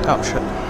Oh shit.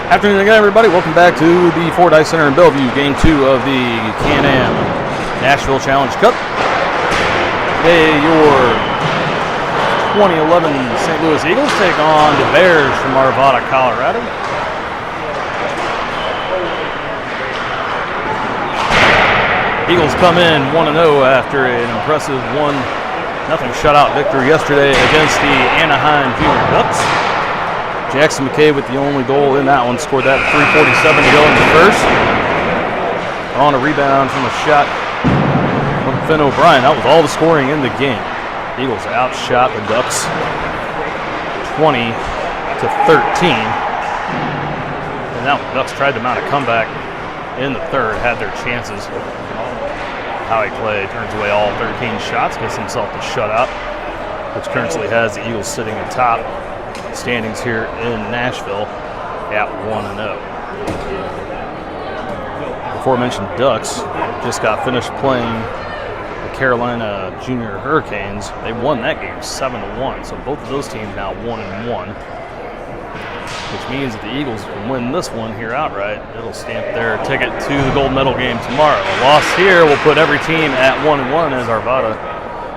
Afternoon again, everybody. Welcome back to the Ford Ice Center in Bellevue, Game 2 of the Can-Am Nashville Challenge Cup. Today, your 2011 St. Louis Eagles take on the Bears from Arvada, Colorado. Eagles come in 1-0 after an impressive 1-0 shutout victory yesterday against the Anaheim Junior Ducks. Jackson McKay with the only goal in that one, scored that 3:47 to go in the first. On a rebound from a shot from Finn O'Brien. That was all the scoring in the game. Eagles outshot the Ducks 20-13. And now the Ducks tried to mount a comeback in the third, had their chances. Howie Clay turns away all 13 shots, gets himself the shutout, which currently has the Eagles sitting atop standings here in Nashville at 1-0. Before mentioned Ducks just got finished playing the Carolina Junior Hurricanes. They won that game 7-1, so both of those teams now 1-1, which means that the Eagles can win this one here outright. It'll stamp their ticket to the gold medal game tomorrow. A loss here will put every team at 1-1 as Arvada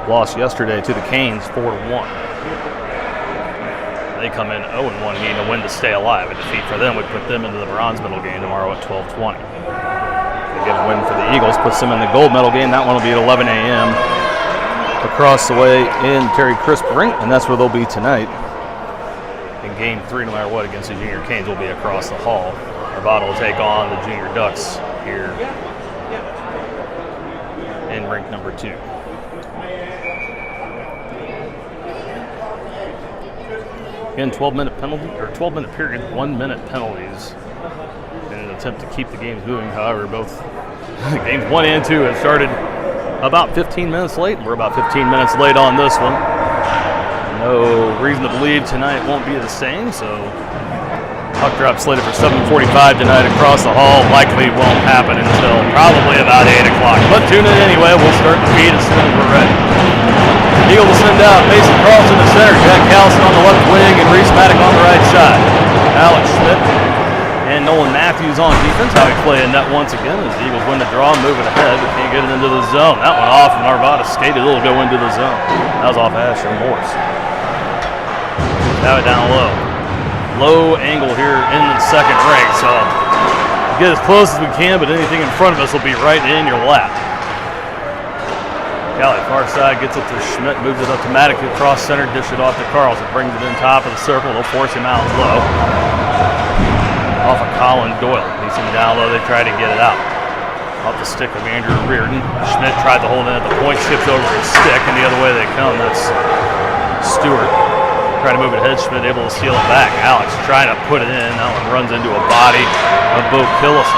lost yesterday to the Canes 4-1. They come in 0-1, needing a win to stay alive. A defeat for them would put them into the bronze medal game tomorrow at 12:20. They get a win for the Eagles, puts them in the gold medal game. That one will be at 11 a.m. across the way in Terry Crisp Rink, and that's where they'll be tonight. In Game 3, no matter what, against the Junior Canes, will be across the hall. Arvada will take on the Junior Ducks here in rink number 2. Again, 12-minute penalty or 12-minute period, 1-minute penalties in an attempt to keep the games moving. However, both games 1 and 2 have started about 15 minutes late. We're about 15 minutes late on this one. No reason to believe tonight won't be the same, so puck drop slated for 7:45 tonight across the hall. Likely won't happen until probably about 8 o'clock. But tune in anyway. We'll start the feed as soon as we're ready. Eagle will send out Mason Carlson to center, Jack Callison on the left wing, and Reese Maddock on the right side. Alex Schmidt and Nolan Matthews on defense. How he play in net once again as the Eagles win the draw, moving ahead, but can't get it into the zone. That one off, and Arvada skated. It'll go into the zone. That was off Asher Morse. Now it down low. Low angle here in the second ring, so get as close as we can, but anything in front of us will be right in your lap. Callie, far side, gets it to Schmidt, moves it up to Maddock across center, dish it off to Carlson, brings it in top of the circle. They'll force him out low. Off of Colin Doyle. He's in down low. They try to get it out. Off the stick of Andrew Reardon. Schmidt tried to hold it at the point, skips over his stick, and the other way they come. That's Stewart. Trying to move it ahead. Schmidt able to steal it back. Alex trying to put it in. That one runs into a body of Bo Killison.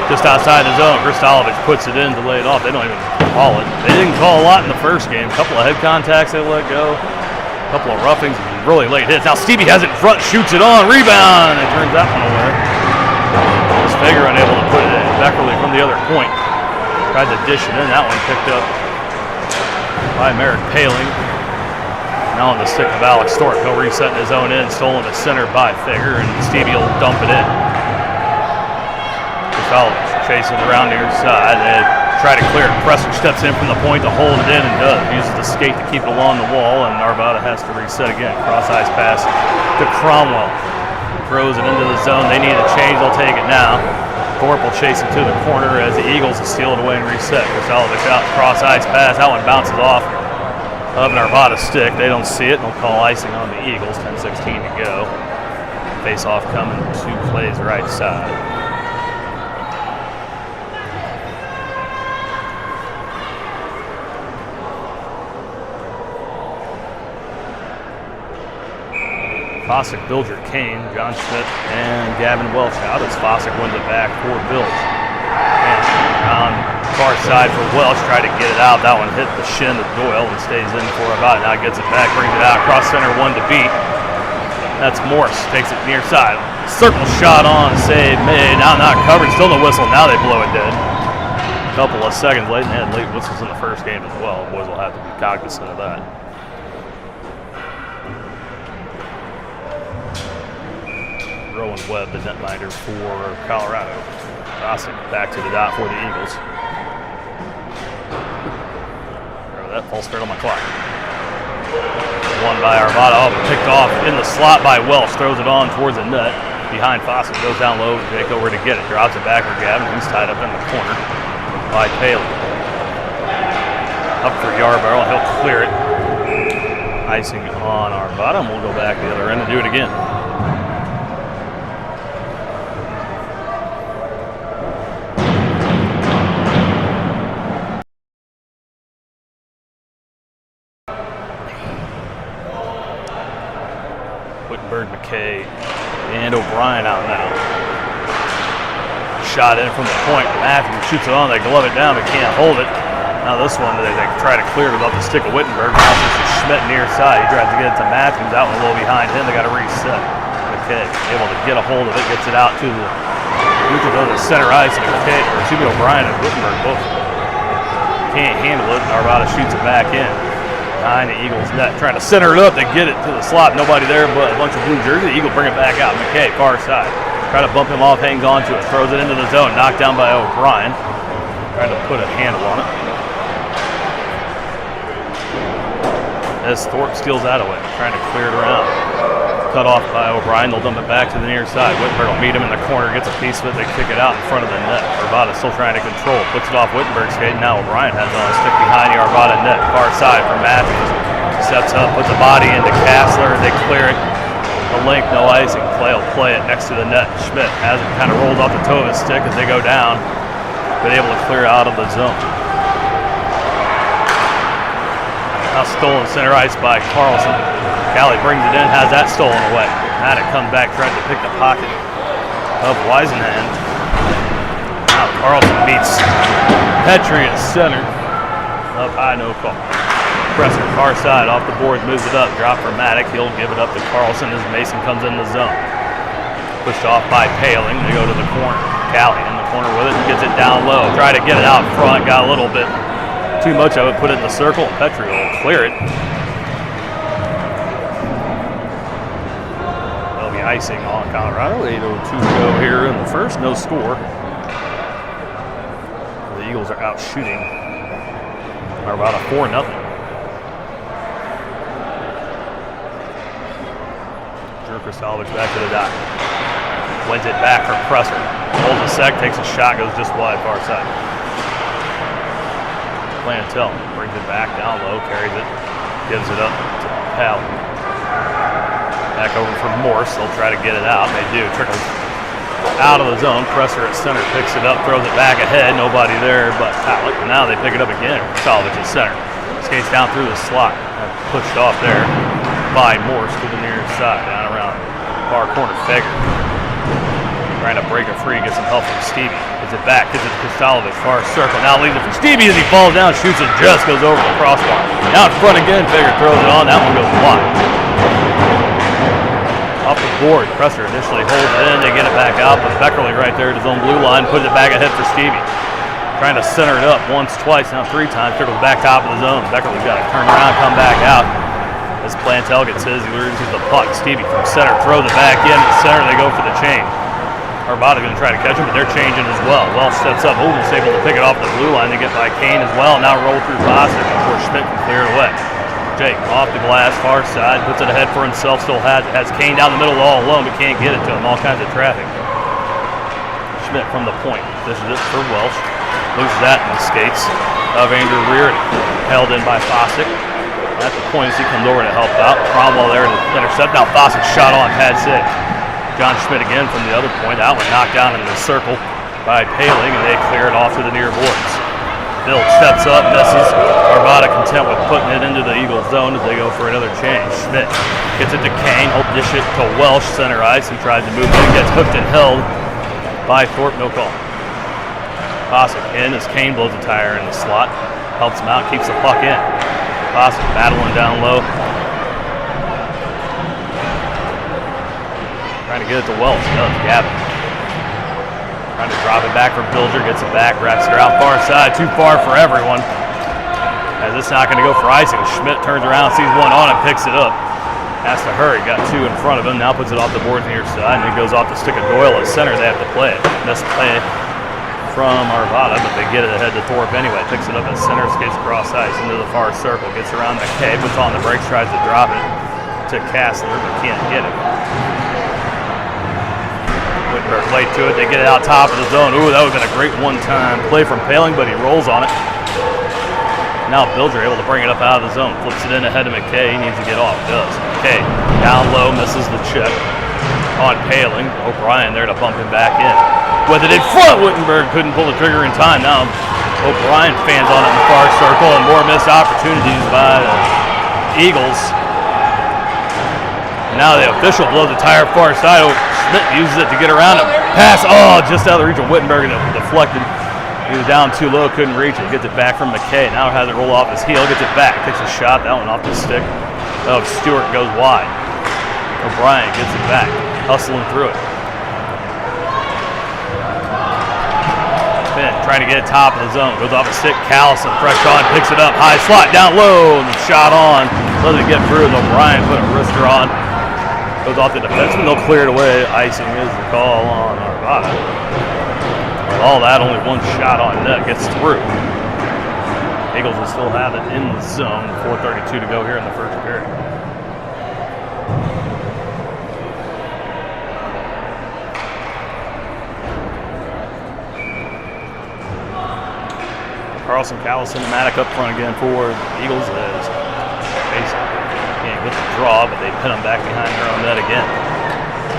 Just outside the zone, Kristolovich puts it in to lay it off. They don't even call it. They didn't call a lot in the first game. A couple of head contacts they let go. A couple of roughings, really late hits. Now Stevie has it in front, shoots it on, rebound, and turns that one away. Just Fager unable to put it in. Beckerly from the other point tried to dish it in. That one picked up by Merrick Paling. Now on the stick of Alex Thorpe. He'll reset in his own end, stolen to center by Fager, and Stevie will dump it in. Chasing around near side. They try to clear it. Presser steps in from the point to hold it in and does. Uses the skate to keep it along the wall, and Arvada has to reset again. Cross-ice pass to Cromwell. Throws it into the zone. They need a change. They'll take it now. Thorpe will chase it to the corner as the Eagles will steal it away and reset. Kristolovich out. Cross-ice pass. That one bounces off of an Arvada stick. They don't see it. They'll call icing on the Eagles. 10:16 to go. Face-off coming to Clay's right side. Fossick, Bilger, Kane, John Schmidt, and Gavin Welch out as Fossick wins it back for Bilge. And on far side for Welch, tried to get it out. That one hit the shin of Doyle and stays in for about. Now gets it back, brings it out, cross center, one to beat. That's Morse, takes it near side. Circle shot on, save made. Now not covered, still no whistle. Now they blow it dead. A couple of seconds late, and they had late whistles in the first game as well. Boys will have to be cognizant of that. Owen Webb, the netminder for Colorado. Fossick back to the dot for the Eagles. That false start on my clock. One by Arvada, picked off in the slot by Welsh, throws it on towards the net. Behind Fossick, goes down low, Jake over to get it. Drops it back for Gavin, he's tied up in the corner by Paley. Up for Yarborough, he'll clear it. Icing on Arvada, and we'll go back the other end and do it again. McKay and O'Brien out now. Shot in from the point. Matthews shoots it on. They glove it down, but can't hold it. Now this one, they try to clear it about the stick of Wittenberg. Bounces to Schmidt near side. He tries to get it to Matthews. Out one low behind him. They got to reset. McKay able to get a hold of it. Gets it out to the center ice. McKay, or excuse me, O'Brien and Wittenberg both can't handle it. Arvada shoots it back in. Behind the Eagles net, trying to center it up. They get it to the slot. Nobody there but a bunch of blue jerseys. The Eagles bring it back out. McKay, far side. Try to bump him off, hangs on to it. Throws it into the zone. Knocked down by O'Brien. Trying to put a handle on it. As Thorpe steals that away. Trying to clear it around. Cut off by O'Brien. They'll dump it back to the near side. Wittenberg will meet him in the corner. Gets a piece of it. They kick it out in front of the net. Arvada still trying to control. Puts it off Wittenberg's skate. Now O'Brien has it on a stick behind the Arvada net. Far side for Matthews. Steps up, puts a body into Kassler. They clear it. The link, no icing. Clay will play it next to the net. Schmidt has it kind of rolled off the toe of his stick as they go down. Been able to clear out of the zone. Now stolen center ice by Carlson. Callie brings it in, has that stolen away. Maddox comes back, tries to pick the pocket of Weisenhand. Now Carlson beats Petrie at center. Up high, no call. Presser, far side, off the boards, moves it up. Drop for Maddox, he'll give it up to Carlson as Mason comes in the zone. Pushed off by Paling, they go to the corner. Callie in the corner with it, gets it down low. Try to get it out front, got a little bit too much of it, put it in the circle. Petrie will clear it. Icing on Colorado. 8:02 to go here in the first. No score. The Eagles are out shooting Arvada 4-0. Jerker salvage back to the dot. Wins it back for Presser. Holds a sec, takes a shot, goes just wide far side. Plantel brings it back down low, carries it, gives it up to Powell. Back over from Morse, they'll try to get it out. They do. Trickles out of the zone. Presser at center picks it up, throws it back ahead. Nobody there but Powell. Now they pick it up again. Salvage at center. Skates down through the slot. Pushed off there by Morse to the near side. Down around far corner. Fager trying to break it free. Get some help from Stevie. Gets it back. Gets it to Kostalovich. Far circle. Now leaves it for Stevie as he falls down. Shoots it. Just goes over the crossbar. Now in front again. Fager throws it on. That one goes wide. Off the board, Presser initially holds it in, they get it back out, but Beckerly right there at his own blue line, puts it back ahead for Stevie. Trying to center it up once, twice, now 3 times, trickles back top of the zone. Beckerly's got to turn around, come back out. As Plantel gets his, he loses the puck. Stevie from center throws it back in, at center they go for the change. Arvada's going to try to catch him, but they're changing as well. Welsh steps up, Holden's able to pick it off the blue line, they get by Kane as well, now roll through Fossick before Schmidt can clear it away. Jake off the glass, far side, puts it ahead for himself, still has Kane down the middle all alone, but can't get it to him, all kinds of traffic. Schmidt from the point, this is it for Welsh, loses that in the skates of Andrew Reardon, held in by Fossick. At the point as he comes over to help out, Cromwell there to intercept, now Fossick shot on, pad save. John Schmidt again from the other point, that one knocked down in the circle by Paling, and they clear it off to the near boards. Bill steps up, misses. Arvada content with putting it into the Eagles zone as they go for another change. Schmidt gets it to Kane. He'll dish it to Welsh, center ice. He tries to move it. Gets hooked and held by Thorpe. No call. Fossick in as Kane blows a tire in the slot. Helps him out, keeps the puck in. Fossick battling down low. Trying to get it to Welsh. Does Gavin. Trying to drop it back for Bilger, gets it back, wraps it around far side, too far for everyone. As it's not going to go for icing. Schmidt turns around, sees one on and picks it up. Has to hurry. Got two in front of him. Now puts it off the boards near side, and it goes off the stick of Doyle at center. They have to play it. Misplay from Arvada, but they get it ahead to Thorpe anyway. Picks it up at center, skates across ice into the far circle. Gets around McKay, puts on the brakes, tries to drop it to Kastler, but can't get it. Wittenberg late to it. They get it out top of the zone. Ooh, that would have been a great one-time play from Paling, but he rolls on it. Now Bilger able to bring it up out of the zone. Flips it in ahead of McKay. He needs to get off. Does. McKay down low, misses the chip on Paling. O'Brien there to bump him back in. With it in front, Wittenberg couldn't pull the trigger in time. Now O'Brien fans on it in the far circle, and more missed opportunities by the Eagles. Now the official blows the tire far side. Schmidt uses it to get around it. Pass, just out of the reach of Wittenberg, and it deflected. He was down too low, couldn't reach it. Gets it back from McKay. Now has it roll off his heel, gets it back. Takes a shot, that one off the stick of Stewart, goes wide. O'Brien gets it back, hustling through it. Finn trying to get it top of the zone. Goes off a stick, Callison fresh on, picks it up, high slot, down low, and shot on. Doesn't get through. O'Brien put a wrister on. Goes off the defenseman, they'll clear it away. Icing is the call on Arvada. All that, only one shot on net gets through. Eagles will still have it in the zone. 4:32 to go here in the first period. Carlson, Callison, and Maddock up front again for the Eagles as basically can't get the draw, but they pin them back behind their own net again.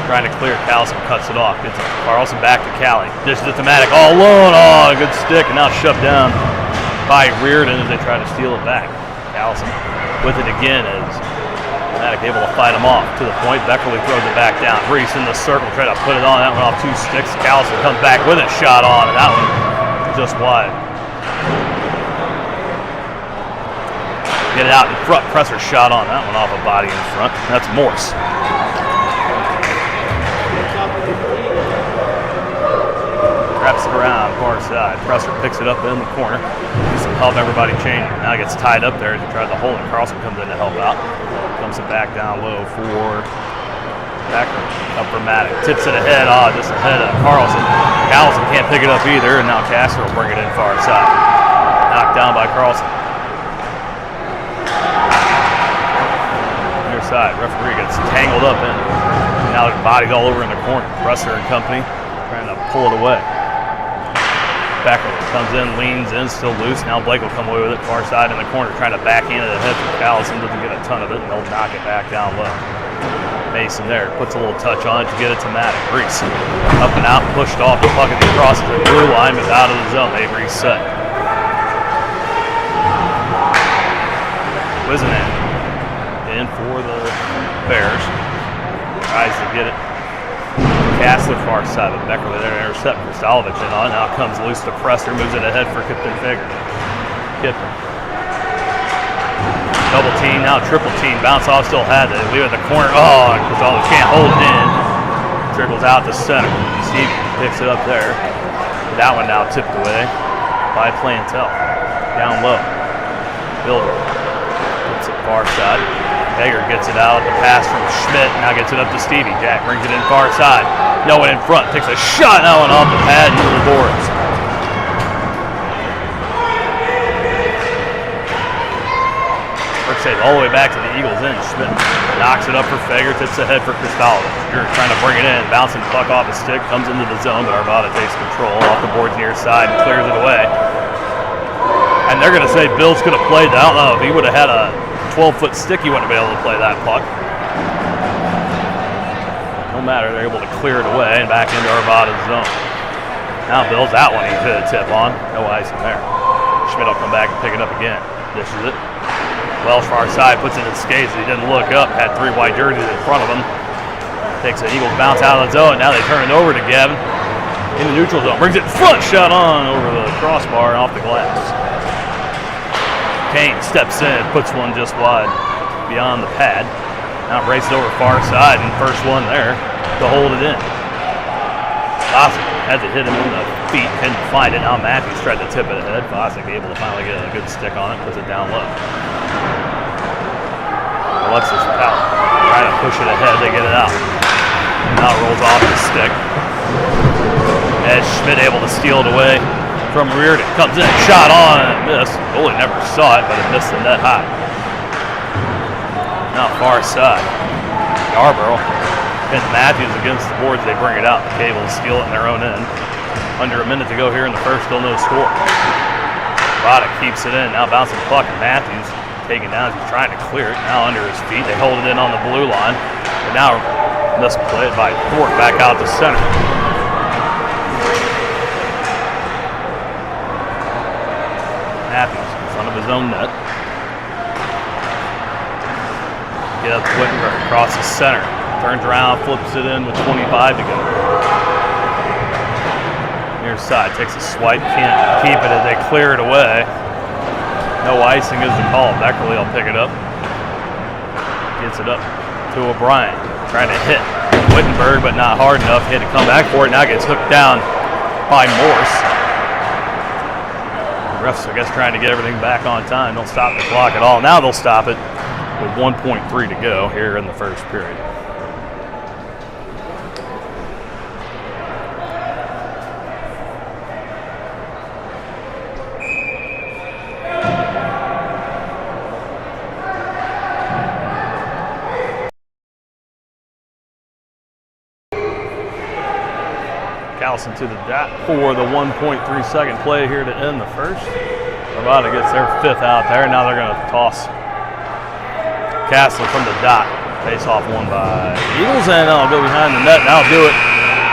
Trying to clear, Callison cuts it off. Gets it. Carlson back to Callie. Dishes it to Maddock all alone. Oh, a good stick, and now shoved down by Reardon as they try to steal it back. Callison with it again as Maddock able to fight him off to the point. Beckerly throws it back down. Reese in the circle, try to put it on. That one off two sticks. Callison comes back with it, shot on, and that one just wide. Get it out in front. Presser shot on. That one off a body in front. That's Morse. Wraps it around, far side. Presser picks it up in the corner. Needs some help, everybody changing. Now it gets tied up there as he tries to hold it. Carlson comes in to help out. Comes it back down low for Becker. Up for Maddock. Tips it ahead, just ahead of Carlson. Callison can't pick it up either, and now Kastler will bring it in far side. Knocked down by Carlson. Near side, referee gets tangled up in it. Now the body's all over in the corner. Presser and company trying to pull it away. Becker comes in, leans in, still loose. Now Blake will come away with it far side in the corner, trying to back into the head from Callison. Doesn't get a ton of it, and they'll knock it back down low. Mason there puts a little touch on it to get it to Maddock. Reese up and out, pushed off the puck as he crosses the blue line, but out of the zone. They reset. Wizeman in for the Bears. Tries to get it. Kastler far side, but Beckerly there to intercept Kristalovich in on. Now comes loose to Presser, moves it ahead for Kipton Fager. Kipton. Double team, now triple team. Bounce off, still had it. Leave it at the corner. Oh, and Kristalovich can't hold it in. Trickles out to center. Stevie picks it up there. That one now tipped away by Plantel. Down low. Builder. Puts it far side. Hager gets it out, the pass from Schmidt, now gets it up to Stevie. Jack brings it in far side. No one in front, takes a shot, that one off the pad into the boards. First save all the way back to the Eagles end. Schmidt knocks it up for Fager, tips ahead for Kristalovich. Trying to bring it in, bouncing the puck off his stick, comes into the zone, but Arvada takes control off the boards near side and clears it away. And they're going to say Bills could have played that. I don't know if he would have had a 12-foot stick, he wouldn't have been able to play that puck. No matter, they're able to clear it away and back into Arvada's zone. Now Bill's that one he could tip on. No ice in there. Schmidt will come back and pick it up again. Dishes it. Welsh far side, puts it in skates. He didn't look up, had three white jerseys in front of him. Takes an Eagles bounce out of the zone. Now they turn it over to Gavin in the neutral zone. Brings it in front, shot on over the crossbar and off the glass. Kane steps in, puts one just wide beyond the pad. Now races over far side and first one there to hold it in. Fossick had to hit him in the feet, couldn't find it. Now Matthews tried to tip it ahead. Fossick able to finally get a good stick on it, puts it down low. Alexis Powell try to push it ahead. They get it out. Now it rolls off the stick. Ed Schmidt able to steal it away from Reardon. Comes in, shot on, and it missed. Goalie never saw it, but it missed the net high. Now far side. Yarborough and Matthews against the boards. They bring it out. Cable to steal it in their own end. Under a minute to go here in the first, still no score. Arvada keeps it in. Now bouncing puck. Matthews taken down. He's trying to clear it. Now under his feet. They hold it in on the blue line. And now misplayed by Thorpe back out to center. Matthews in front of his own net. Get up to Wittenberg across the center. Turns around, flips it in with 25 to go. Near side, takes a swipe, can't keep it as they clear it away. No icing is the call. Beckerly will pick it up. Gets it up to O'Brien. Trying to hit Wittenberg, but not hard enough. He had to come back for it. Now gets hooked down by Morse. The refs, I guess, trying to get everything back on time. Don't stop the clock at all. Now they'll stop it with 1.3 to go here in the first period. Callison to the dot for the 1.3-second play here to end the first. Arvada gets their fifth out there. Now they're going to toss Castler from the dot. Face off won by Eagles, and I'll go behind the net. Now do it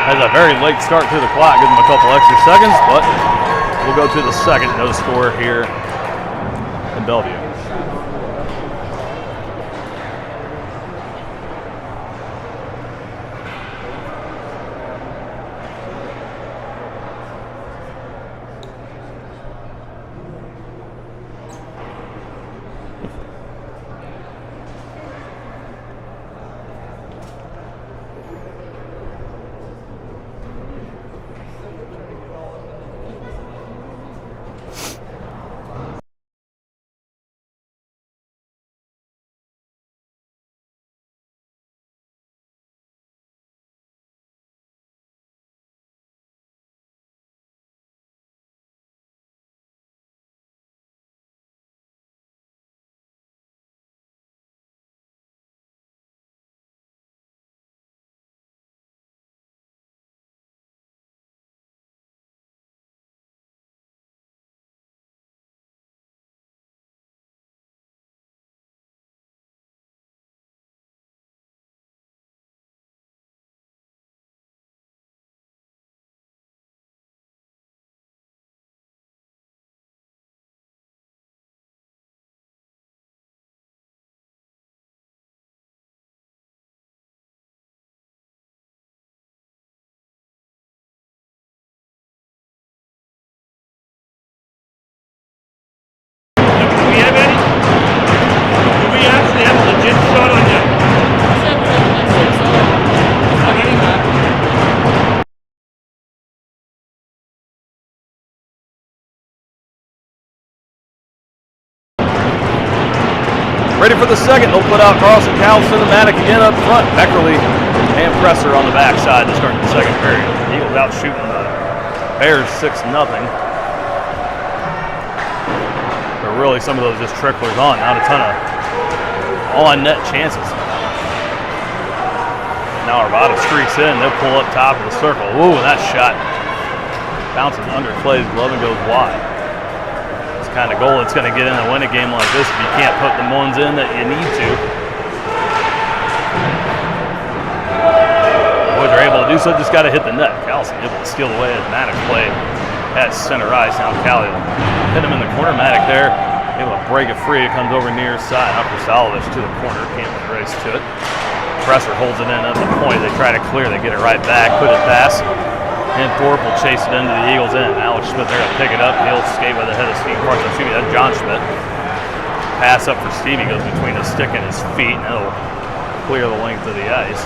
as a very late start to the clock. Give them a couple extra seconds, but we'll go to the second. No score here in Bellevue. Ready for the second. They'll put out Carlson, Callison, and Maddock again up front. Beckerly and Presser on the backside to start the second period. Eagles out shooting the Bears 6-0. But really some of those just tricklers on. Not a ton of on-net chances. Now Arvada streaks in. They'll pull up top of the circle. Ooh, and that shot bounces under Clay's glove and goes wide. Kind of goal that's going to get in and win a game like this if you can't put the ones in that you need to. Boys are able to do so, just got to hit the net. Callison able to steal away as Maddox played at center ice. Now Callie hit him in the corner. Maddox there, able to break it free. It comes over near side. Upper Salovich to the corner. Can't race to it. Presser holds it in at the point. They try to clear. They get it right back. Put it past. And Thorpe will chase it into the Eagles' end. Alex Schmidt there to pick it up. He'll skate with the head of Steve Parks. Excuse me, that's John Schmidt. Pass up for Stevie, goes between his stick and his feet, and it'll clear the length of the ice.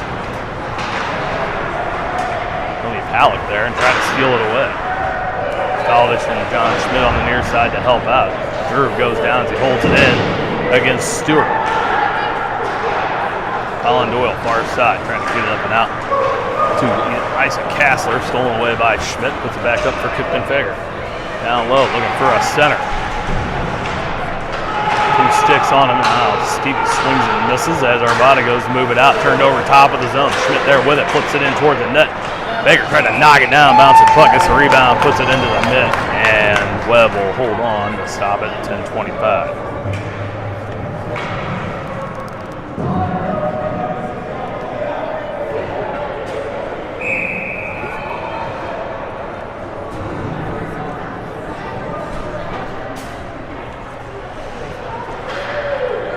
Tony Palick there and try to steal it away. Salovich and John Schmidt on the near side to help out. Drew goes down as he holds it in against Stewart. Colin Doyle, far side, trying to get it up and out to Isaac Kassler, stolen away by Schmidt, puts it back up for Kipton Fager. Down low, looking for a center. 2 sticks on him, and now Stevie swings and misses as Arvada goes to move it out, turned over top of the zone. Schmidt there with it, flips it in toward the net. Fager tried to knock it down, bounce it, puck, gets the rebound, puts it into the net, and Webb will hold on to stop it at 10:25.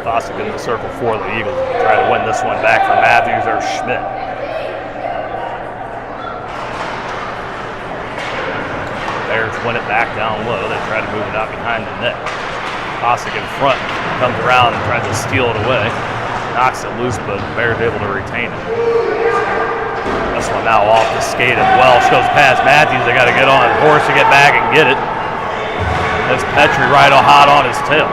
Fossick in the circle for the Eagles. Try to win this one back for Matthews or Schmidt. Bears win it back down low. They try to move it out behind the net. Fossick in front, comes around and tries to steal it away. Knocks it loose, but Bears able to retain it. This one now off the skate of Welsh. Goes past Matthews. They got to get on his horse to get back and get it. That's Petrie right hot on his tail.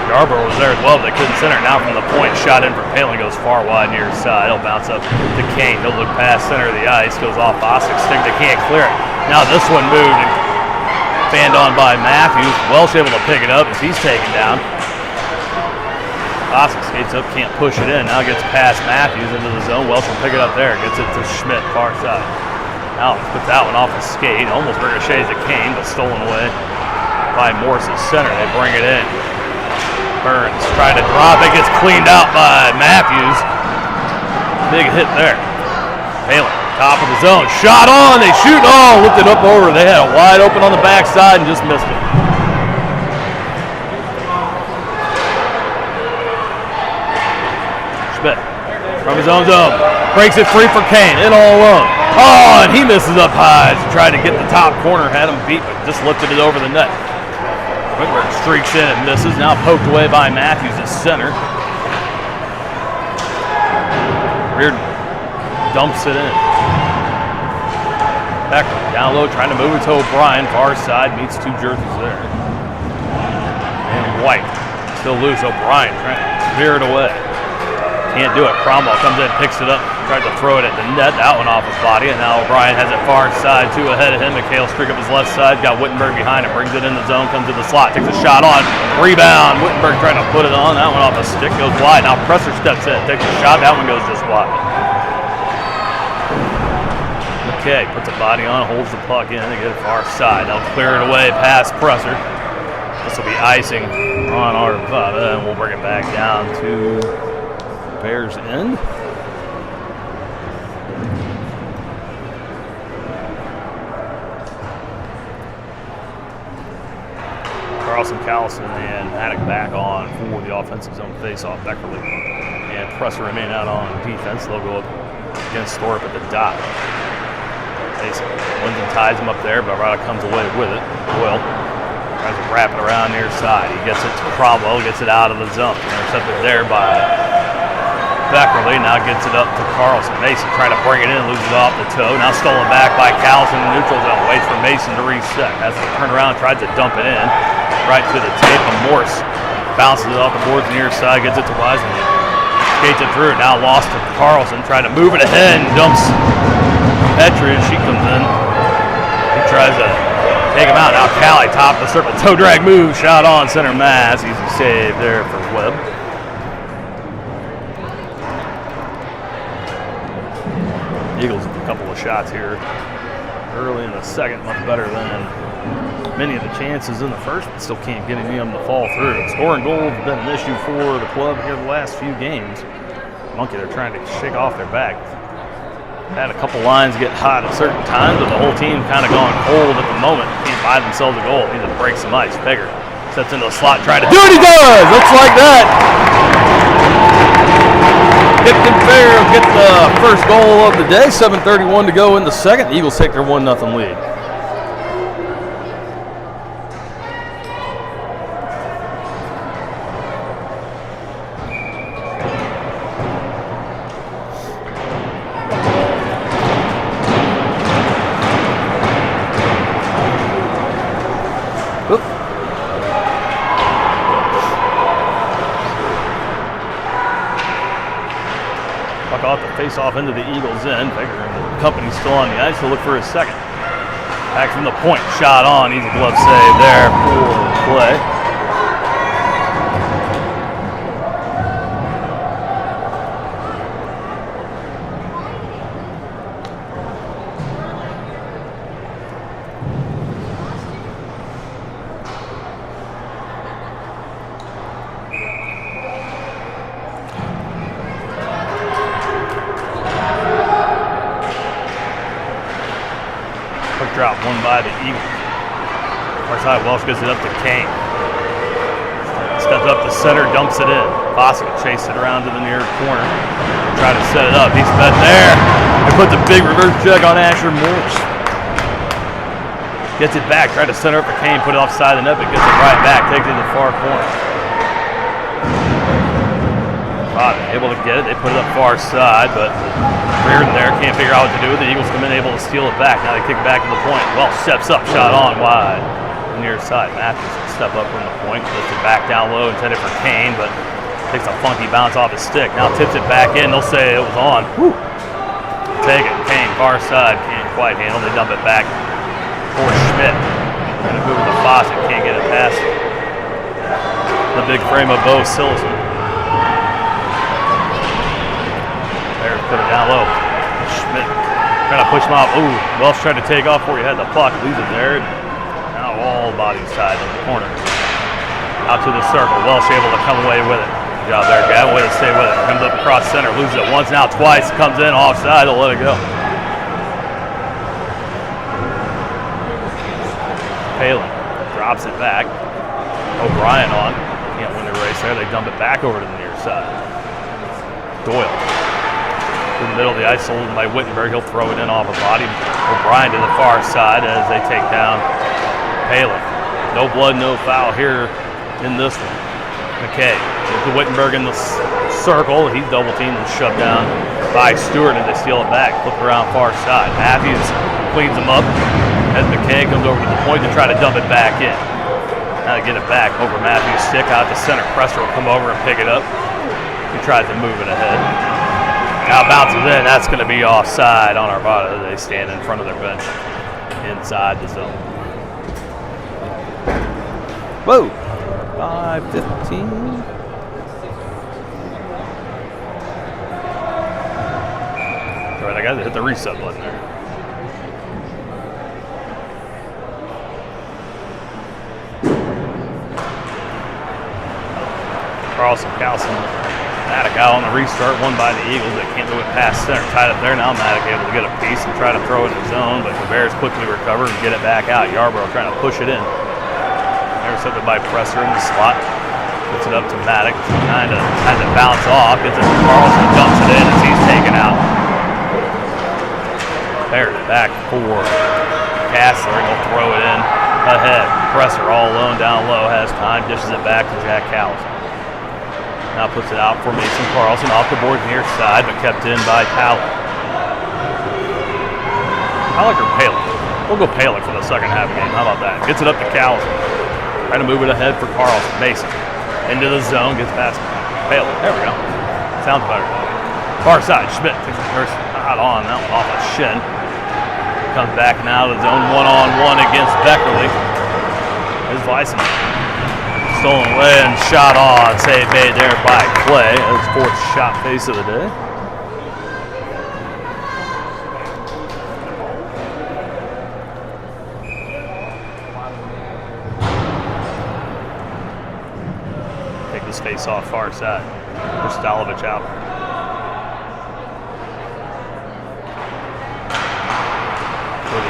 Yarborough was there as well, but they couldn't center. Now from the point, shot in for Palin, goes far wide near side. He'll bounce up to Kane. He'll look past center of the ice, goes off Fossick's stick. They can't clear it. Now this one moved and fanned on by Matthews. Welsh able to pick it up as he's taken down. Fossick skates up, can't push it in. Now gets past Matthews into the zone. Welsh will pick it up there. Gets it to Schmidt, far side. Alex puts that one off his skate. Almost ricochets to Kane, but stolen away by Morris's center. They bring it in. Burns trying to drop it, gets cleaned out by Matthews. Big hit there. Palin, top of the zone, shot on, they shoot, lifted up over. They had it wide open on the backside and just missed it. Schmidt from his own zone, breaks it free for Kane, in all alone. And he misses up high. He tried to get the top corner, had him beat, but just lifted it over the net. Whitworth streaks in and misses. Now poked away by Matthews at center. Reardon dumps it in. Becker down low, trying to move it to O'Brien. Far side, meets 2 jerseys there. And White still loose. O'Brien trying to clear it away. Can't do it. Cromwell comes in, picks it up, tried to throw it at the net. That one off his body, and now O'Brien has it far side, 2 ahead of him. McHale streak up his left side, got Wittenberg behind him, brings it in the zone, comes to the slot, takes a shot on, rebound. Wittenberg trying to put it on. That one off a stick, goes wide. Now Presser steps in, takes a shot. That one goes just wide. McKay puts a body on, holds the puck in, they get it far side. They'll clear it away past Presser. This will be icing on Arvada, and we'll bring it back down to Bears end. Carlson, Callison, and Haddock back on for the offensive zone face-off. Beckerly and Presser remain out on defense. They'll go up against Thorpe at the dot. Mason wins and ties him up there, but Arvada comes away with it. Doyle tries to wrap it around near side. He gets it to Cromwell, gets it out of the zone. Intercepted there by Beckerly. Now gets it up to Carlson. Mason trying to bring it in, loses it off the toe. Now stolen back by Callison in the neutral zone. Waits for Mason to reset. Has to turn around, tries to dump it in. Right to the tape of Morse. Bounces it off the boards near side, gets it to Wiseman. Skates it through. Now lost to Carlson. Trying to move it ahead and dumps Petrie, and she comes in. He tries to take him out. Now Callie, top of the circle. Toe drag move. Shot on center mass. Easy save there for Webb. Eagles with a couple of shots here early in the second, much better than many of the chances in the first, but still can't get any of them to fall through. Scoring goals has been an issue for the club here the last few games. Monkey, they're trying to shake off their back. Had a couple lines get hot at certain times, but the whole team kind of going cold at the moment. Can't buy themselves a goal. Need to break some ice. Fager sets into the slot, trying to do it. He does! Looks like that. Kipton Fager will get the first goal of the day. 7:31 to go in the second. The Eagles take their 1-0 lead. Puck off the face-off into the Eagles' end. Figuring the company's still on the ice, to look for his second. Back from the point, shot on. Easy glove save there for play. Drop one by the Eagles. Far side, Welsh gets it up to Kane. Steps up the center, dumps it in. Fossick chases it around to the near corner. Try to set it up. He's been there. They put the big reverse check on Asher Morris. Gets it back. Try to center up for Kane. Put it offside the net, but gets it right back. Takes it to the far corner. Able to get it. They put it up far side, but Reardon there can't figure out what to do. The Eagles come in able to steal it back. Now they kick back to the point. Welsh steps up, shot on wide. Near side. Matthews will step up from the point. Lifts it back down low, intended for Kane, but takes a funky bounce off his stick. Now tips it back in. They'll say it was on. Woo. Take it. Kane, far side. Can't quite handle. They dump it back for Schmidt. Trying to move with the Fossick. Can't get it past the big frame of Bo Silson. Put it down low. Schmidt trying to push him off. Ooh, Welsh tried to take off before he had the puck. Leaves it there. Now all body side in the corner. Out to the circle. Welsh able to come away with it. Good job there, Gavin. Way to stay with it. Comes up across center. Loses it once, now twice. Comes in offside. They'll let it go. Palin drops it back. O'Brien on. Can't win the race there. They dump it back over to the near side. Doyle. In the middle of the ice, sold by Wittenberg. He'll throw it in off a body. O'Brien to the far side as they take down Palin. No blood, no foul here in this one. McKay to Wittenberg in the circle. He's double teamed and shoved down by Stewart as they steal it back. Flip around far side. Matthews cleans him up as McKay comes over to the point to try to dump it back in. Now to get it back over Matthews' stick out to center. Presser will come over and pick it up. He tries to move it ahead. Now bounces in. That's going to be offside on Arvada. They stand in front of their bench inside the zone. Whoa. 5:15. All right, I got to hit the reset button there. Carlson, Calson. Maddock out on the restart, won by the Eagles. They can't move it past center. Tied up there. Now Maddock able to get a piece and try to throw it in the zone, but the Bears quickly recover and get it back out. Yarborough trying to push it in. Intercepted by Presser in the slot. Puts it up to Maddock. Kind of had to bounce off. Gets it to Carlson. Dumps it in as he's taken out. Bears back for Castler. He'll throw it in ahead. Presser all alone down low. Has time. Dishes it back to Jack Callis. Now puts it out for Mason Carlson off the board near side, but kept in by Palak. Palak or Palak? We'll go Palak for the second half of the game. How about that? Gets it up to Callis. Trying to move it ahead for Carlson. Mason into the zone, gets past Palak. There we go. Sounds better. Far side, Schmidt takes the first shot on. That one off a shin. Comes back now to the zone one-on-one against Beckerly. His license. Stolen away and shot on. Save made there by Clay. That's his fourth shot face of the day. Take this face off far side. Kristalovich out.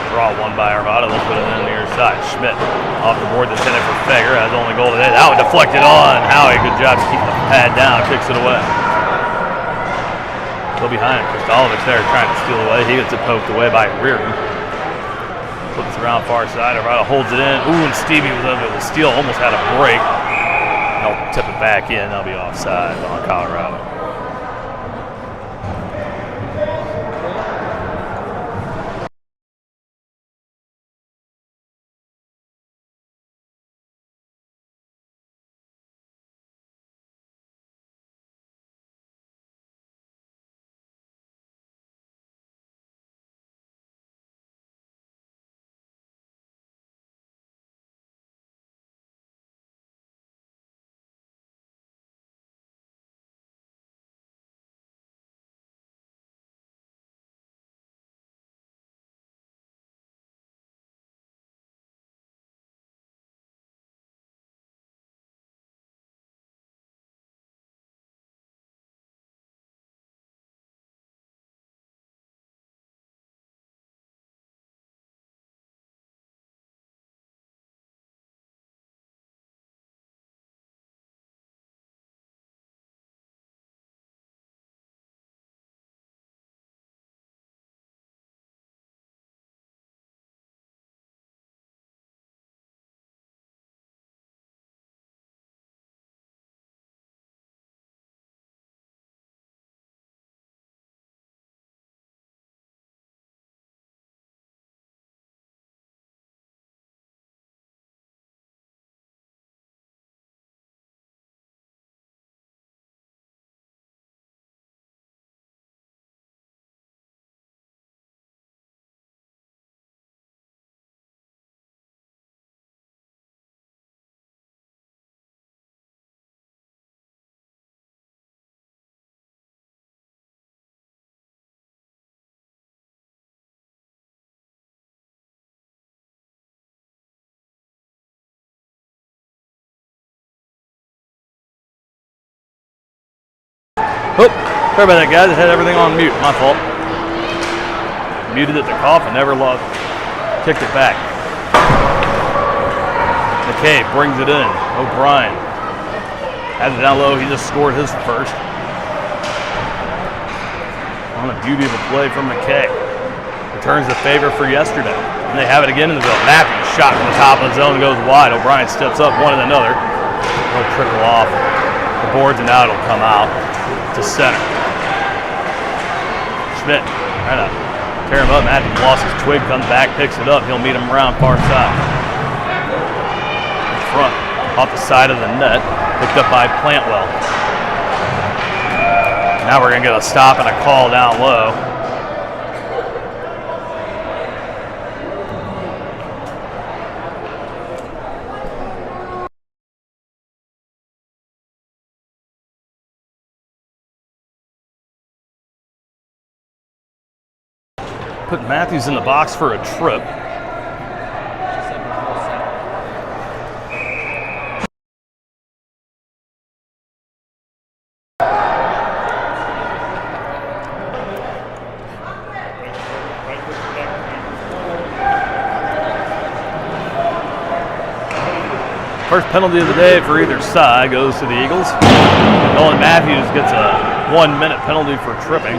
Draw one by Arvada. They'll put it in the near side. Schmidt off the board. That's in it for Fager. Has only goal today. That one deflected on. Howie, good job to keep the pad down. Kicks it away. Still behind. Kristalovich there trying to steal away. He gets it poked away by Reardon. Flips around far side. Arvada holds it in. Ooh, and Stevie was able to steal. Almost had a break. They'll tip it back in. They'll be offside on Colorado. Oh, sorry about that, guys. I had everything on mute. My fault. Muted at the cough and never kicked it back. McKay brings it in. O'Brien has it down low. He just scored his first. On a beauty of a play from McKay. Returns the favor for yesterday. And they have it again in the zone. Matthews shot from the top of the zone, goes wide. O'Brien steps up one and another. It'll trickle off the boards and now it'll come out to center. Schmidt trying to tear him up. Matthews lost his twig, comes back, picks it up. He'll meet him around far side. In front, off the side of the net, picked up by Plantwell. Now we're going to get a stop and a call down low. Put Matthews in the box for a trip. First penalty of the day for either side goes to the Eagles. Nolan Matthews gets a 1-minute penalty for tripping.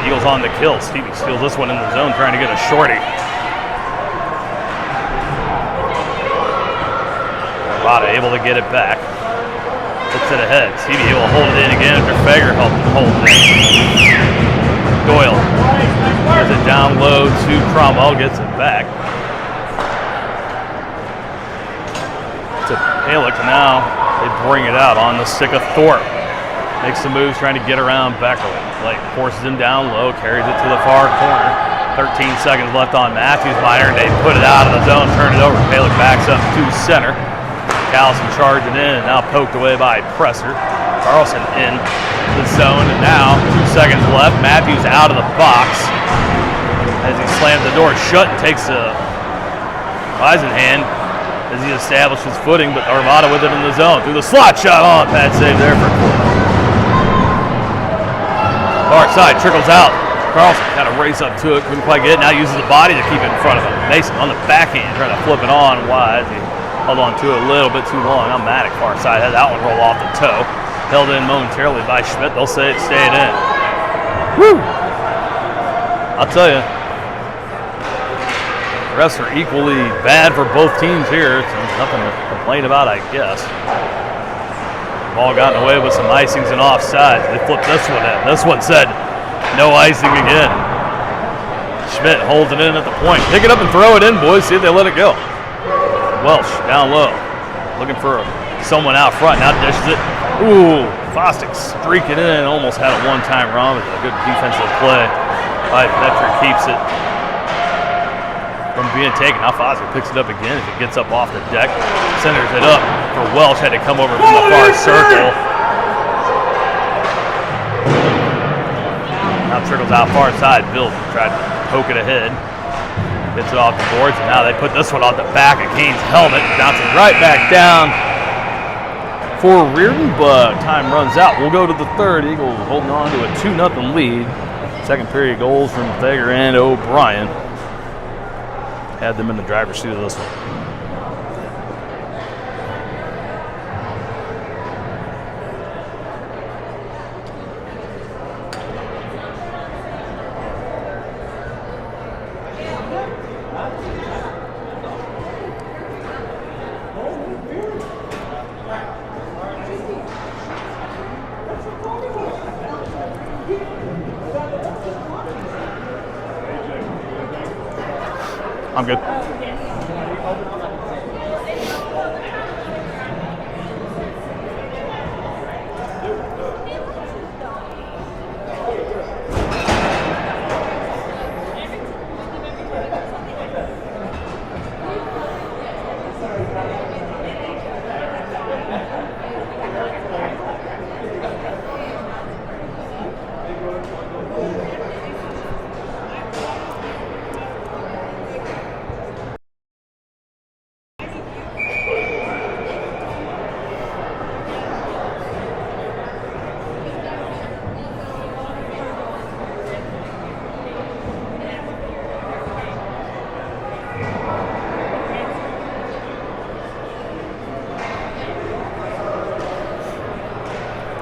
The Eagles on the kill. Stevie steals this one in the zone, trying to get a shorty. Arvada able to get it back. Puts it ahead. Stevie able to hold it in again after Fager helped him hold it in. Doyle has it down low to Cromwell, gets it back. To Palick, now they bring it out on the stick of Thorpe. Makes the moves trying to get around Beckerly. Blake forces him down low, carries it to the far corner. 13 seconds left on Matthews minor. They put it out of the zone, turn it over. Palick backs up to center. Callison charging in and now poked away by Presser. Carlson in the zone, and now 2 seconds left. Matthews out of the box as he slams the door shut and takes a Eisenhand as he establishes footing, but Arvada with it in the zone. Through the slot shot on. Pad save there for far side, trickles out. Carlson kind of race up to it, couldn't quite get it. Now uses the body to keep it in front of him. Mason on the backhand trying to flip it on wide. He held on to it a little bit too long. Now Maddock far side had that one roll off the toe. Held in momentarily by Schmidt. They'll say it stayed in. Woo! I'll tell you, the refs are equally bad for both teams here. It's nothing to complain about, I guess. Ball gotten away with some icings and offsides. They flipped this one in. This one said no icing again. Schmidt holds it in at the point. Pick it up and throw it in, boys. See if they let it go. Welsh down low. Looking for someone out front. Now dishes it. Ooh, Fostick streaking in. Almost had a one-time run, but a good defensive play by Vetri keeps it from being taken. Now Fostick picks it up again as it gets up off the deck. Centers it up for Welsh. Had to come over from the far circle. Now trickles out far side. Bill tried to poke it ahead. Gets it off the boards, and now they put this one off the back of Kane's helmet. Bouncing right back down for Reardon, but time runs out. We'll go to the third. Eagles holding on to a 2-0 lead. Second period goals from Fager and O'Brien. Had them in the driver's seat of this one. I'm good.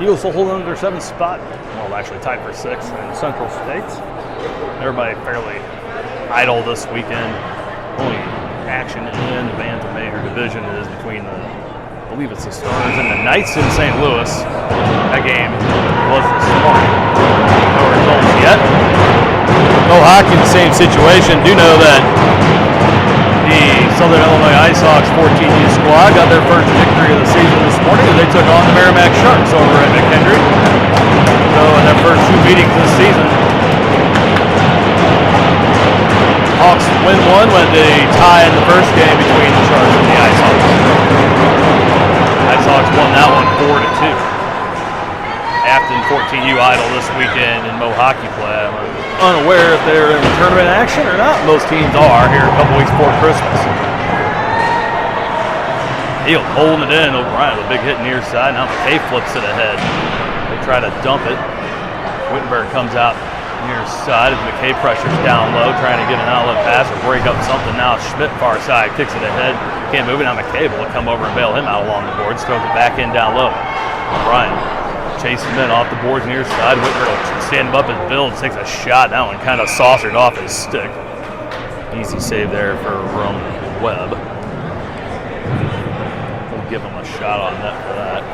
Eagles will hold on to their 7th spot. Well, actually tied for 6th in Central States. Everybody fairly idle this weekend. Only action in the Bantam-Major division is between I believe it's the Stars and the Knights in St. Louis. That game was this morning. No results yet. No hockey in the same situation. Do know that the Southern Illinois Ice Hawks 14U squad got their first victory of the season this morning as they took on the Merrimack Sharks over at McHenry. So in their first 2 meetings this season, Hawks win one when they tie in the first game between the Sharks and the Ice Hawks. Ice Hawks won that one 4-2. Afton 14U idle this weekend in Mo hockey play. I'm unaware if they're in tournament action or not. Most teams are here a couple weeks before Christmas. Eagles holding it in. O'Brien with a big hit near side. Now McKay flips it ahead. They try to dump it. Wittenberg comes out near side as McKay pressures down low, trying to get an outlet pass or break up something. Now Schmidt far side kicks it ahead. Can't move it. Now McKay will come over and bail him out along the boards. Throws it back in down low. O'Brien chases him in off the boards near side. Whitmer will stand him up and build, takes a shot. That one kind of saucered off his stick. Easy save there for Webb. We'll give him a shot on net for that.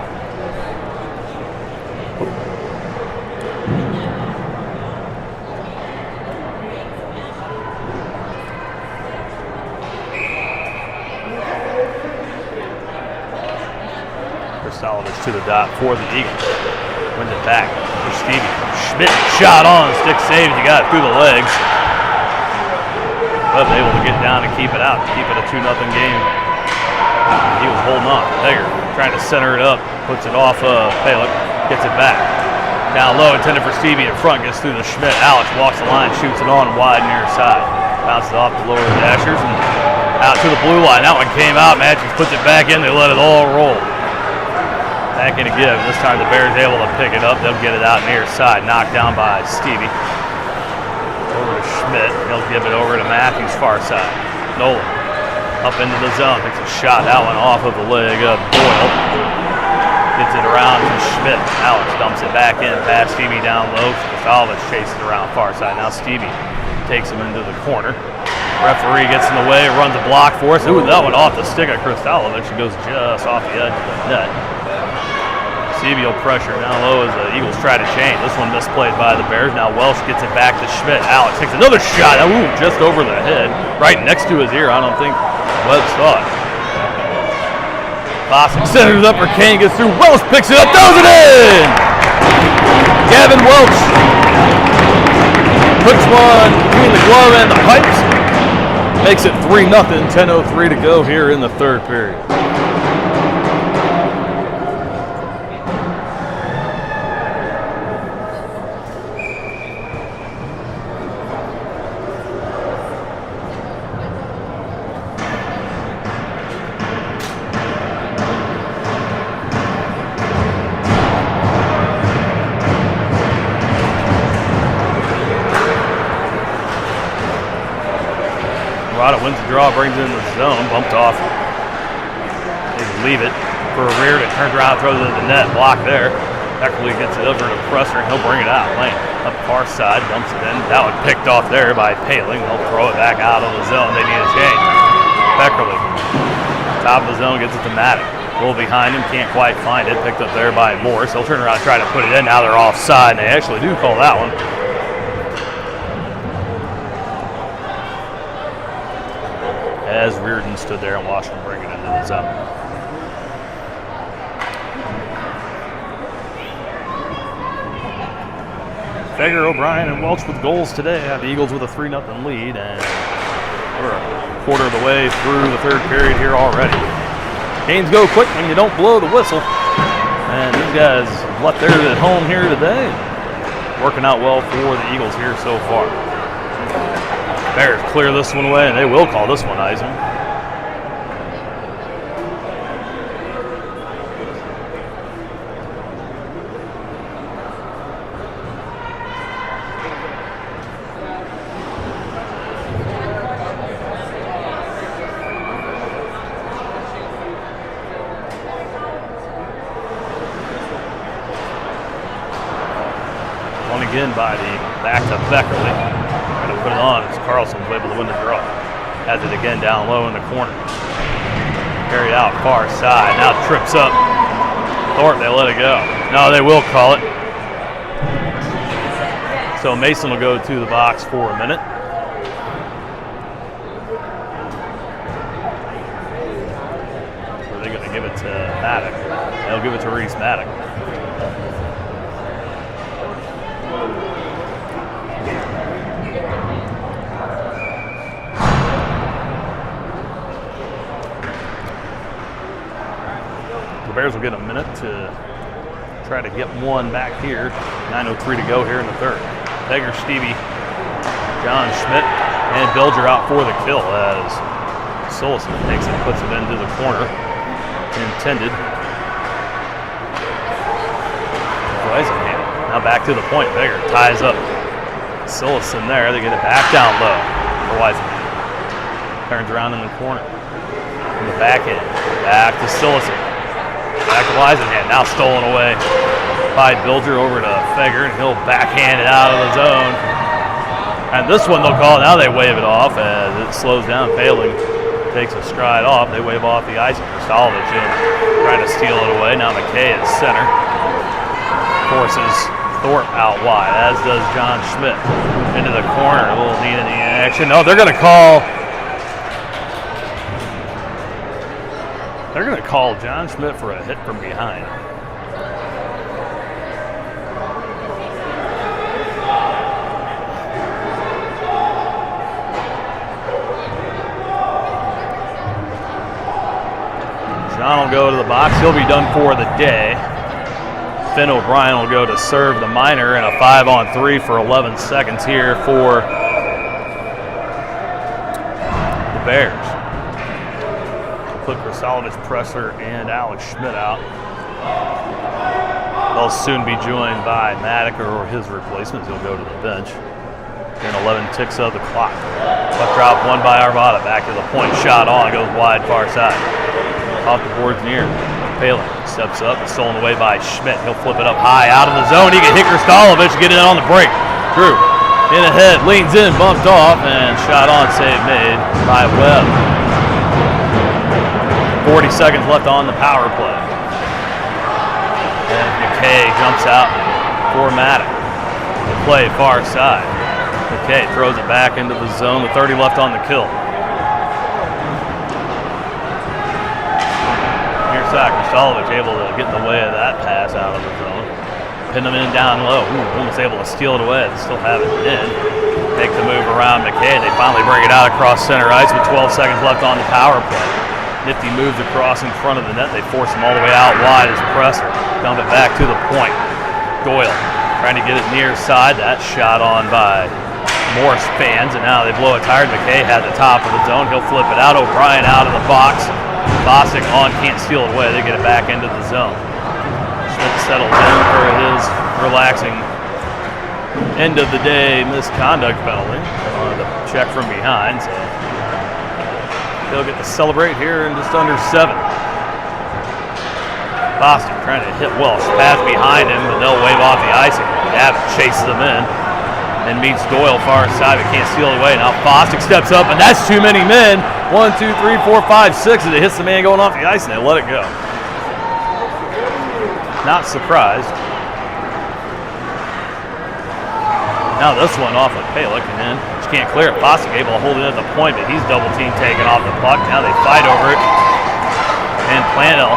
Kristalovich to the dot for the Eagles. Wins it back for Stevie. Schmidt shot on, stick saves. He got it through the legs. But able to get down and keep it out. Keep it a 2-0 game. He was holding on. Hager trying to center it up. Puts it off Palick. Gets it back. Down low, intended for Stevie in front. Gets through the Schmidt. Alex walks the line, shoots it on wide near side. Bounces off the lower dashers and out to the blue line. That one came out. Matthews puts it back in. They let it all roll. Back in a give. This time the Bears able to pick it up. They'll get it out near side. Knocked down by Stevie. Over to Schmidt. He'll give it over to Matthews far side. Nolan up into the zone. Takes a shot. That one off of the leg of Boyle. Gets it around to Schmidt. Alex dumps it back in. Past Stevie down low. Kristalovich chases around far side. Now Stevie takes him into the corner. Referee gets in the way. Runs a block for us. Ooh, that one off the stick of Kristalovich. It goes just off the edge of the net. Stevie will pressure down low as the Eagles try to change. This one misplayed by the Bears. Now Welsh gets it back to Schmidt. Alex takes another shot. Ooh, just over the head. Right next to his ear. I don't think Webb saw it. Bostic centers up for Kane. Gets through. Welsh picks it up. Throws it in! Gavin Welch puts one between the glove and the pipes. Makes it 3-0. 10:03 to go here in the third period. Arvada wins the draw, brings it in the zone, bumped off. They leave it for a rear that turns around, throws it to the net, blocked there. Eckerly gets it over to Presser, and he'll bring it out. Lane up far side, dumps it in. That one picked off there by Paling. They'll throw it back out of the zone. They need a change. Eckerly, top of the zone, gets it to Maddox. A little behind him, can't quite find it. Picked up there by Morris. He'll turn around and try to put it in. Now they're offside, and they actually do call that one. As Reardon stood there and watched him bring it into the zone. Fager, O'Brien, and Welch with goals today. Have the Eagles with a 3-0 lead, and we're a quarter of the way through the third period here already. Games go quick when you don't blow the whistle, and these guys left theirs at home here today. Working out well for the Eagles here so far. Bears clear this one away, and they will call this one icing. Stolen again by the back to Beckerly. Trying to put it on as Carlson's able to win the draw. Has it again down low in the corner. Carried out far side. Now trips up. Thorpe, they let it go. No, they will call it. So Mason will go to the box for a minute. Or are they going to give it to Maddock? They'll give it to Reese Maddock. The Bears will get a minute to try to get one back here. 9:03 to go here in the third. Beggar, Stevie, John Schmidt, and Bilger out for the kill as Solison takes it and puts it into the corner. Intended. Eisenham. Now back to the point. Beggar ties up Solison there. They get it back down low for Eisenham. Turns around in the corner. From the back end. Back to Solison. Back to Eisenham. Now stolen away by Bilger over to Feger, and he'll backhand it out of the zone. And this one they'll call it. Now they wave it off as it slows down. Paling takes a stride off. They wave off the icing. Kristalovic in, trying to steal it away. Now McKay at center. Forces Thorpe out wide, as does John Schmidt. Into the corner. A little need in the action. No, they're going to call. They're going to call John Schmidt for a hit from behind. John will go to the box. He'll be done for the day. Finn O'Brien will go to serve the minor, and a 5-on-3 for 11 seconds here for the Bears. Put Kristalovic, Pressler, and Alex Schmidt out. They'll soon be joined by Maddock or his replacements. He'll go to the bench. And 11 ticks of the clock. Left drop, one by Arvada. Back to the point, shot on, goes wide, far side. Off the boards near. Palin steps up, stolen away by Schmidt. He'll flip it up high, out of the zone. He can hit Kristalovic, get it on the break. Drew, in ahead, leans in, bumped off, and shot on, save made by Webb. 40 seconds left on the power play. And McKay jumps out for Maddock. The play far side. McKay throws it back into the zone with 30 left on the kill. Kristalovic able to get in the way of that pass out of the zone. Pin them in down low. Almost able to steal it away. They still have it in. Make the move around McKay. They finally bring it out across center ice with 12 seconds left on the power play. Nifty moves across in front of the net. They force him all the way out wide as Presser. Dump it back to the point. Doyle trying to get it near side. That shot on by Morse fans, and now they blow it tired. McKay had the top of the zone. He'll flip it out. O'Brien out of the box. Bosick on, can't steal it away. They get it back into the zone. Schmidt settles in for his relaxing end of the day misconduct penalty on the check from behind. So they'll get to celebrate here in just under 7. Bostic trying to hit Welsh. Pass behind him, but they'll wave off the icing. Gavin chases them in and meets Doyle far side, but can't steal it away. Now Bostic steps up, and that's too many men. 1, 2, 3, 4, 5, 6 as it hits the man going off the ice, and they let it go. Not surprised. Now this one off of Palick, and then just can't clear it. Bostic able to hold it at the point, but he's double team taking off the puck. Now they fight over it, and Planell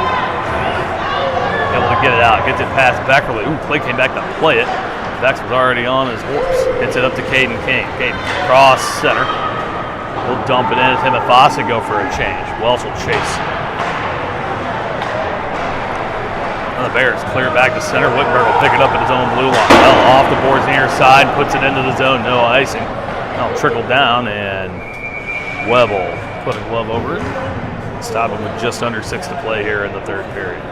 able to get it out. Gets it past Beckerly. Ooh, Clay came back to play it. Bex was already on his horse. Hits it up to Caden Kane. Caden cross center. He'll dump it in as him and Fossa go for a change. Welsh will chase. And the Bears clear back to center. Whittenberg will pick it up at his own blue line. Well, off the boards near side, puts it into the zone. No icing. Now trickle down, and Webb will put a glove over it. Stop him with just under 6 to play here in the third period.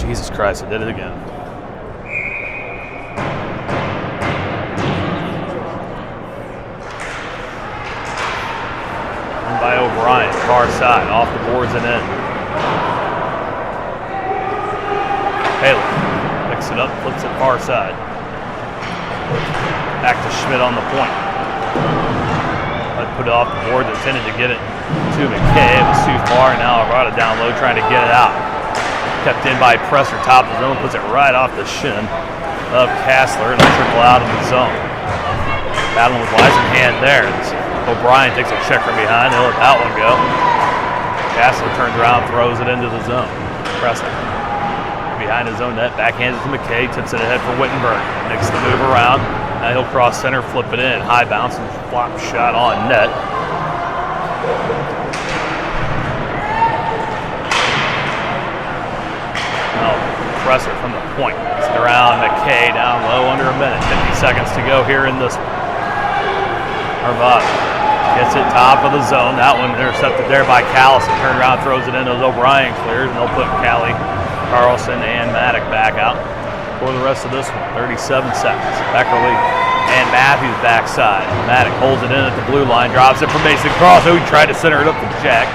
Jesus Christ, I did it again. And by O'Brien, far side, off the boards and in. Haley picks it up, flips it far side. Back to Schmidt on the point. Put it off the board, intended to get it to McKay. It was too far, and now Arvada down low trying to get it out. Kept in by Presser, top of the zone, puts it right off the shin of Kassler, and it'll trickle out of the zone. Battling with Weisenhand there. O'Brien takes a check from behind, he'll let that one go. Kassler turns around, throws it into the zone. Presser behind his own net, backhands it to McKay, tips it ahead for Wittenberg. Makes the move around. Now he'll cross center, flip it in. High bounce and flop shot on net. Now Presser from the point. Gets it around McKay down low, under a minute. 50 seconds to go here in this one. Arvada gets it top of the zone. That one intercepted there by Callison. Turned around, throws it into O'Brien, clears, and they'll put Callie, Carlson, and Maddock back out for the rest of this one. 37 seconds. Beckerly and Matthews backside. Maddock holds it in at the blue line, drops it for Mason Cross. Oh, he tried to center it up to Jack.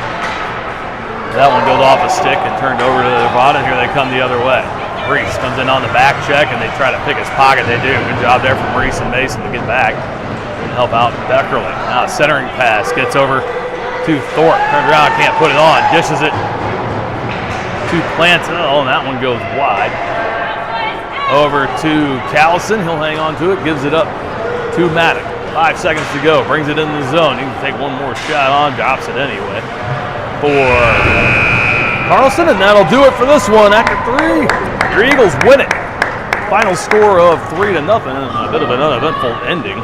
That one goes off a stick and turned over to Arvada. Here they come the other way. Reese comes in on the back check, and they try to pick his pocket. They do. Good job there from Reese and Mason to get back and help out Beckerly. Now a centering pass gets over to Thorpe. Turns around, can't put it on. Dishes it to Plantel, and that one goes wide. Over to Callison. He'll hang on to it, gives it up to Maddock. 5 seconds to go. Brings it into the zone. He can take one more shot on, drops it anyway for Carlson, and that'll do it for this one. After 3, your Eagles win it. Final score of 3-0, and a bit of an uneventful ending.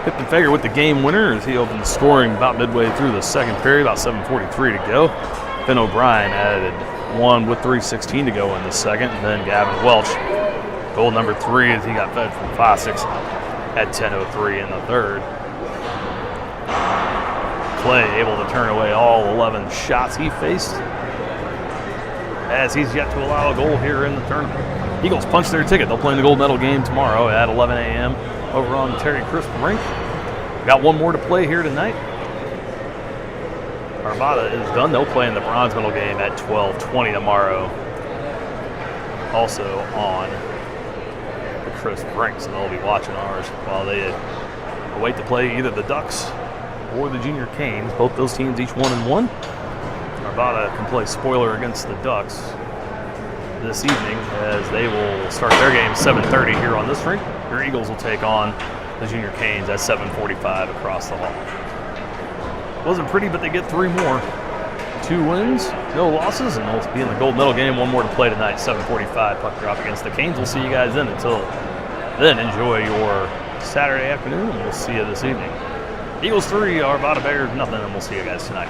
Pippen Fager with the game winner as he opened the scoring about midway through the second period, about 7:43 to go. Ben O'Brien added one with 3:16 to go in the second, and then Gavin Welch, goal number 3 as he got fed from Fossix at 10:03 in the third. Clay able to turn away all 11 shots he faced, as he's yet to allow a goal here in the tournament. Eagles punch their ticket. They'll play in the gold medal game tomorrow at 11 a.m. over on Terry Crisp Rink. Got one more to play here tonight. Arvada is done. They'll play in the bronze medal game at 12:20 tomorrow. Also on the Crisp Rink, so they'll be watching ours while they await to play either the Ducks or the Junior Canes. Both those teams each 1-1. Arvada can play spoiler against the Ducks this evening as they will start their game 7:30 here on this rink. Your Eagles will take on the Junior Canes at 7:45 across the hall. Wasn't pretty, but they get 3 more. 2 wins, no losses, and they'll be in the gold medal game. 1 more to play tonight, 7:45 puck drop against the Canes. We'll see you guys then. Until then, enjoy your Saturday afternoon, and we'll see you this evening. Eagles 3, Arvada Bears nothing, and we'll see you guys tonight.